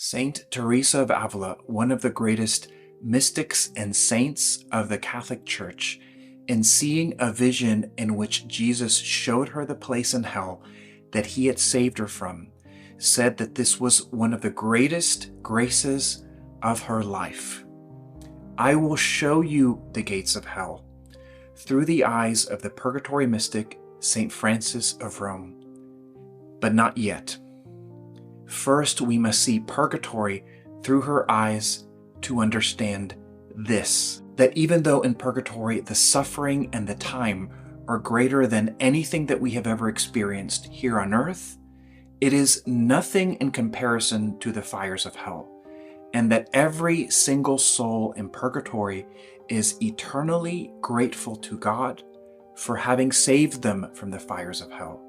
Saint Teresa of Avila, one of the greatest mystics and saints of the Catholic Church, in seeing a vision in which Jesus showed her the place in hell that he had saved her from, said that this was one of the greatest graces of her life. I will show you the gates of hell through the eyes of the Purgatory mystic Saint Francis of Rome. But not yet. First, we must see Purgatory through her eyes to understand this, that even though in Purgatory the suffering and the time are greater than anything that we have ever experienced here on earth, it is nothing in comparison to the fires of hell, and that every single soul in Purgatory is eternally grateful to God for having saved them from the fires of hell.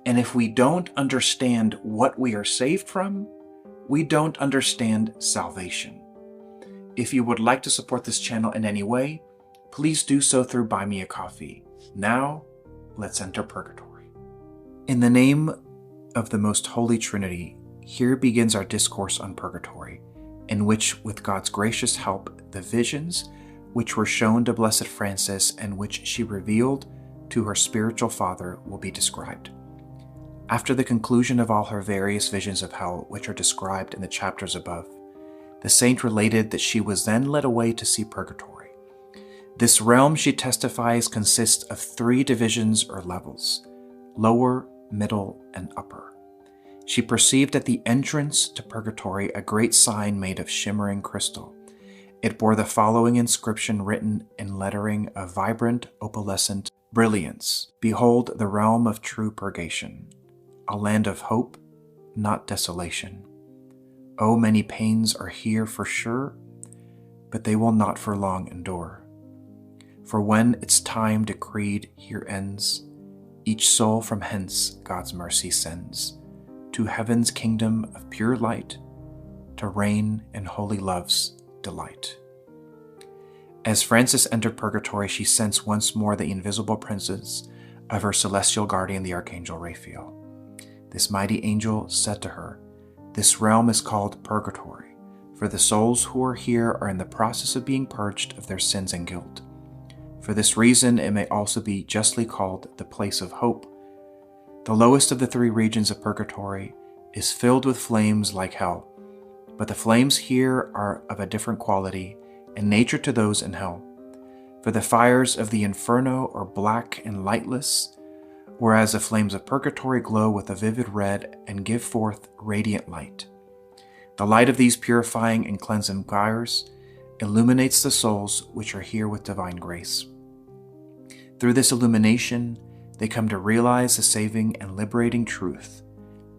And if we don't understand what we are saved from, we don't understand salvation. If you would like to support this channel in any way, please do so through Buy Me a Coffee. Now, let's enter Purgatory. In the name of the Most Holy Trinity, here begins our discourse on Purgatory, in which, with God's gracious help, the visions which were shown to Blessed Francis and which she revealed to her spiritual father will be described. After the conclusion of all her various visions of hell, which are described in the chapters above, the saint related that she was then led away to see Purgatory. This realm, she testifies, consists of 3 divisions or levels: lower, middle, and upper. She perceived at the entrance to Purgatory a great sign made of shimmering crystal. It bore the following inscription written in lettering of vibrant, opalescent brilliance: "Behold the realm of true purgation, a land of hope, not desolation. Oh, many pains are here for sure, but they will not for long endure. For when its time decreed here ends, each soul from hence God's mercy sends to heaven's kingdom of pure light, to reign in holy love's delight." As Frances entered Purgatory, she sensed once more the invisible presence of her celestial guardian, the Archangel Raphael. This mighty angel said to her, "This realm is called Purgatory, for the souls who are here are in the process of being purged of their sins and guilt. For this reason, it may also be justly called the place of hope. The lowest of the 3 regions of Purgatory is filled with flames like hell, but the flames here are of a different quality and nature to those in hell. For the fires of the Inferno are black and lightless, whereas the flames of Purgatory glow with a vivid red and give forth radiant light. The light of these purifying and cleansing fires illuminates the souls which are here with divine grace. Through this illumination, they come to realize the saving and liberating truth,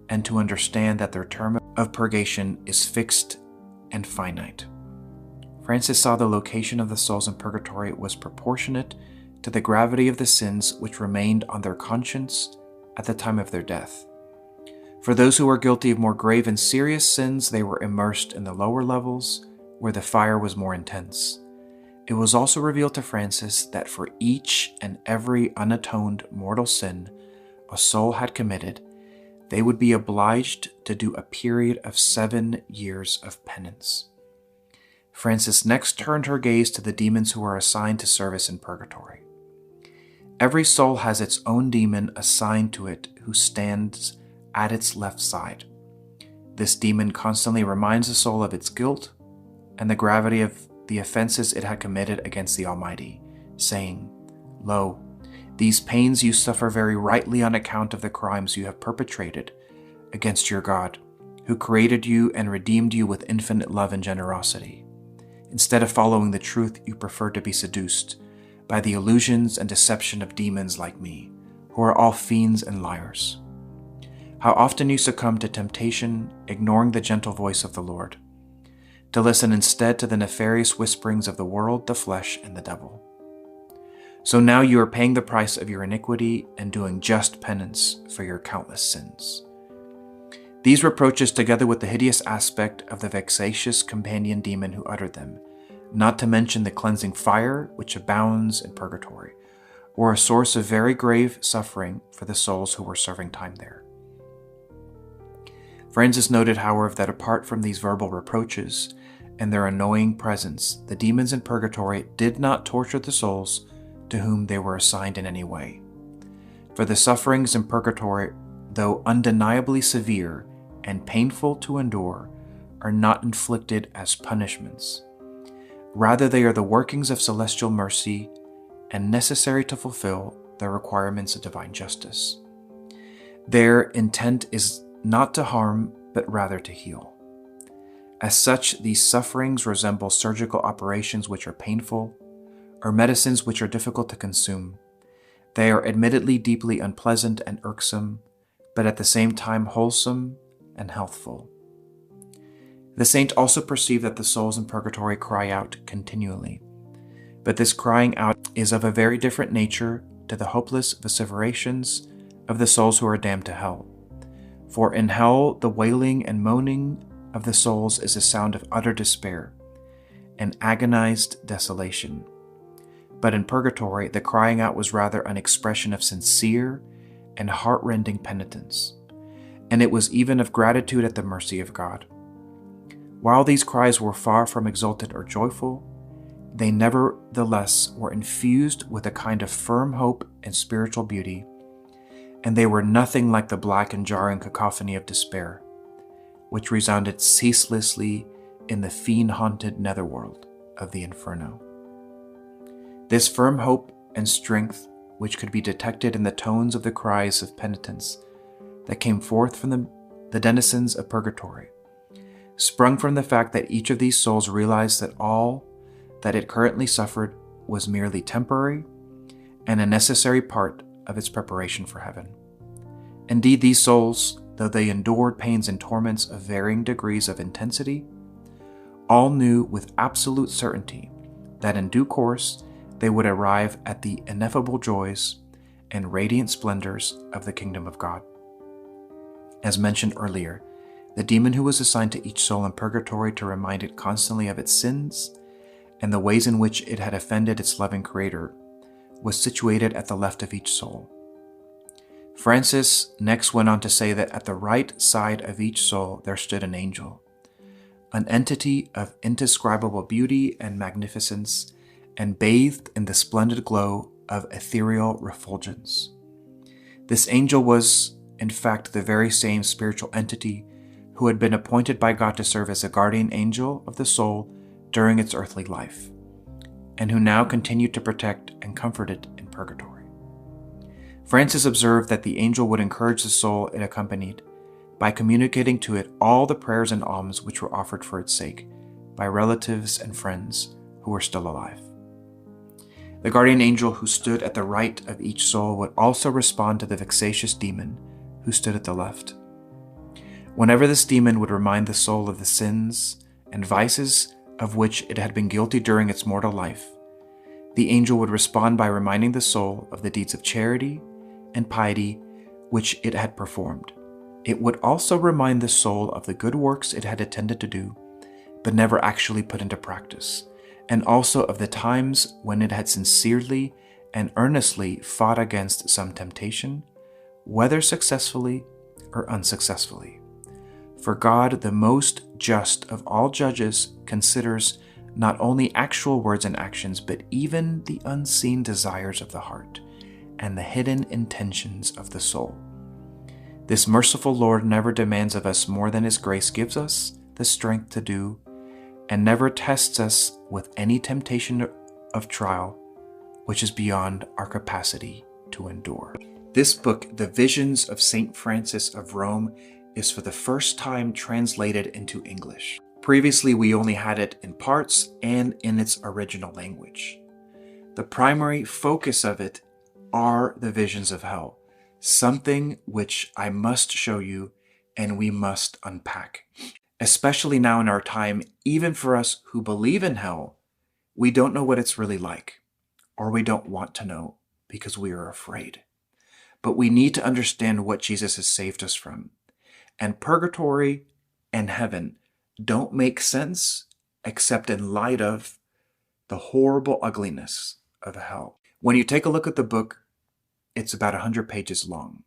and to understand that their term of purgation is fixed and finite. Francis saw the location of the souls in Purgatory was proportionate to the gravity of the sins which remained on their conscience at the time of their death. For those who were guilty of more grave and serious sins, they were immersed in the lower levels, where the fire was more intense. It was also revealed to Francis that for each and every unatoned mortal sin a soul had committed, they would be obliged to do a period of 7 years of penance. Francis next turned her gaze to the demons who are assigned to service in Purgatory. Every soul has its own demon assigned to it who stands at its left side. This demon constantly reminds the soul of its guilt and the gravity of the offenses it had committed against the Almighty, saying, "Lo, these pains you suffer very rightly on account of the crimes you have perpetrated against your God, who created you and redeemed you with infinite love and generosity. Instead of following the truth, you prefer to be seduced by the illusions and deception of demons like me, who are all fiends and liars. How often you succumb to temptation, ignoring the gentle voice of the Lord, to listen instead to the nefarious whisperings of the world, the flesh, and the devil. So now you are paying the price of your iniquity and doing just penance for your countless sins." These reproaches, together with the hideous aspect of the vexatious companion demon who uttered them, not to mention the cleansing fire which abounds in Purgatory, were a source of very grave suffering for the souls who were serving time there. Francis noted, however, that apart from these verbal reproaches and their annoying presence, the demons in purgatory did not torture the souls to whom they were assigned in any way. For the sufferings in purgatory, though undeniably severe and painful to endure, are not inflicted as punishments. Rather, they are the workings of celestial mercy and necessary to fulfill the requirements of divine justice. Their intent is not to harm, but rather to heal. As such, these sufferings resemble surgical operations which are painful, or medicines which are difficult to consume. They are admittedly deeply unpleasant and irksome, but at the same time wholesome and healthful. The saint also perceived that the souls in purgatory cry out continually, but this crying out is of a very different nature to the hopeless vociferations of the souls who are damned to hell. For in hell, the wailing and moaning of the souls is a sound of utter despair and agonized desolation. But in purgatory, the crying out was rather an expression of sincere and heart-rending penitence, and it was even of gratitude at the mercy of God. While these cries were far from exultant or joyful, they nevertheless were infused with a kind of firm hope and spiritual beauty, and they were nothing like the black and jarring cacophony of despair, which resounded ceaselessly in the fiend-haunted netherworld of the Inferno. This firm hope and strength, which could be detected in the tones of the cries of penitence that came forth from the denizens of purgatory, sprung from the fact that each of these souls realized that all that it currently suffered was merely temporary and a necessary part of its preparation for heaven. Indeed, these souls, though they endured pains and torments of varying degrees of intensity, all knew with absolute certainty that in due course they would arrive at the ineffable joys and radiant splendors of the kingdom of God. As mentioned earlier, the demon who was assigned to each soul in purgatory to remind it constantly of its sins and the ways in which it had offended its loving Creator was situated at the left of each soul. Francis next went on to say that at the right side of each soul there stood an angel, an entity of indescribable beauty and magnificence, and bathed in the splendid glow of ethereal refulgence. This angel was, in fact, the very same spiritual entity who had been appointed by God to serve as a guardian angel of the soul during its earthly life, and who now continued to protect and comfort it in purgatory. Francis observed that the angel would encourage the soul it accompanied by communicating to it all the prayers and alms which were offered for its sake by relatives and friends who were still alive. The guardian angel who stood at the right of each soul would also respond to the vexatious demon who stood at the left. Whenever this demon would remind the soul of the sins and vices of which it had been guilty during its mortal life, the angel would respond by reminding the soul of the deeds of charity and piety which it had performed. It would also remind the soul of the good works it had intended to do, but never actually put into practice, and also of the times when it had sincerely and earnestly fought against some temptation, whether successfully or unsuccessfully. For God, the most just of all judges, considers not only actual words and actions, but even the unseen desires of the heart and the hidden intentions of the soul. This merciful Lord never demands of us more than His grace gives us the strength to do, and never tests us with any temptation of trial which is beyond our capacity to endure. This book, The Visions of St. Francis of Rome, is for the first time translated into English. Previously, we only had it in parts and in its original language. The primary focus of it are the visions of hell, something which I must show you and we must unpack. Especially now in our time, even for us who believe in hell, we don't know what it's really like, or we don't want to know because we are afraid. But we need to understand what Jesus has saved us from. And purgatory and heaven don't make sense except in light of the horrible ugliness of hell. When you take a look at the book, it's about 100 pages long.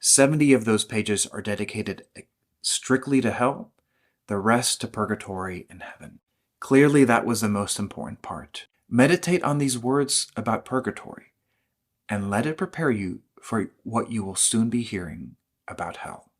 70 of those pages are dedicated strictly to hell, the rest to purgatory and heaven. Clearly, that was the most important part. Meditate on these words about purgatory and let it prepare you for what you will soon be hearing about hell.